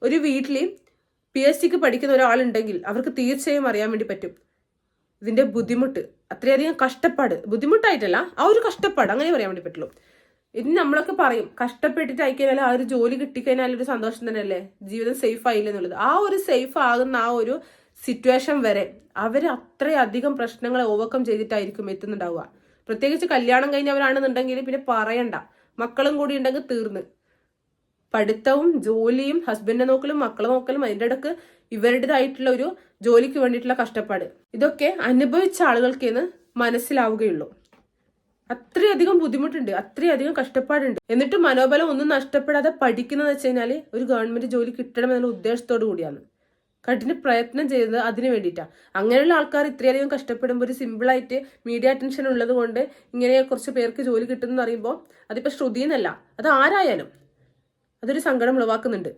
ഒരു വീട്ടിൽ PSCക്ക് പഠിക്കുന്ന ഒരാളുണ്ടെങ്കിൽ അവർക്ക് തീർച്ചയായും അറിയാൻ വേണ്ടി പറ്റും ഇതിന്റെ ബുദ്ധിമുട്ട്, അത്രയധികം കഷ്ടപ്പാട്. ബുദ്ധിമുട്ടായിട്ടല്ല, ആ ഒരു കഷ്ടപ്പാട് അങ്ങനെ പറയാൻ വേണ്ടി പറ്റുള്ളൂ. ഇനി നമ്മളൊക്കെ പറയും കഷ്ടപ്പെട്ടിട്ട് അയക്കാനല്ല, ആ ഒരു ജോലി കിട്ടിക്കഴിഞ്ഞാൽ ഒരു സന്തോഷം തന്നെയല്ലേ, ജീവിതം സേഫ് ആയില്ല എന്നുള്ളത്. ആ ഒരു സേഫ് ആകുന്ന ആ ഒരു സിറ്റുവേഷൻ വരെ അവർ അത്രയധികം പ്രശ്നങ്ങളെ ഓവർകം ചെയ്തിട്ടായിരിക്കും എത്തുന്നുണ്ടാവുക. പ്രത്യേകിച്ച് കല്യാണം കഴിഞ്ഞവരാണെന്നുണ്ടെങ്കിൽ പിന്നെ പറയണ്ട, മക്കളും കൂടി ഉണ്ടെങ്കിൽ തീർന്ന്. പഠിത്തവും ജോലിയും ഹസ്ബൻഡിനെ നോക്കലും മക്കളെ നോക്കലും അതിൻ്റെ ഇടക്ക് ഇവരുടേതായിട്ടുള്ള ഒരു ജോലിക്ക് വേണ്ടിയിട്ടുള്ള കഷ്ടപ്പാട്, ഇതൊക്കെ അനുഭവിച്ച ആളുകൾക്കേന്ന് മനസ്സിലാവുകയുള്ളൂ. അത്രയധികം ബുദ്ധിമുട്ടുണ്ട്, അത്രയധികം കഷ്ടപ്പാടുണ്ട്. എന്നിട്ട് മനോബലം ഒന്നും നഷ്ടപ്പെടാതെ പഠിക്കുന്നത് വെച്ച് കഴിഞ്ഞാൽ ഒരു ഗവൺമെന്റ് ജോലി കിട്ടണമെന്നുള്ള ഉദ്ദേശത്തോടു കൂടിയാണ് കഠിന പ്രയത്നം ചെയ്തത്, അതിന് വേണ്ടിയിട്ടാണ്. അങ്ങനെയുള്ള ആൾക്കാർ ഇത്രയധികം കഷ്ടപ്പെടുമ്പോൾ ഒരു സിമ്പിളായിട്ട് മീഡിയ അറ്റൻഷൻ ഉള്ളത് കൊണ്ട് ഇങ്ങനെ കുറച്ച് പേർക്ക് ജോലി കിട്ടുമെന്ന് പറയുമ്പോൾ അതിപ്പോൾ ശ്രുതി എന്നല്ല, അത് ആരായാലും അതൊരു സങ്കടം ഉളവാക്കുന്നുണ്ട്.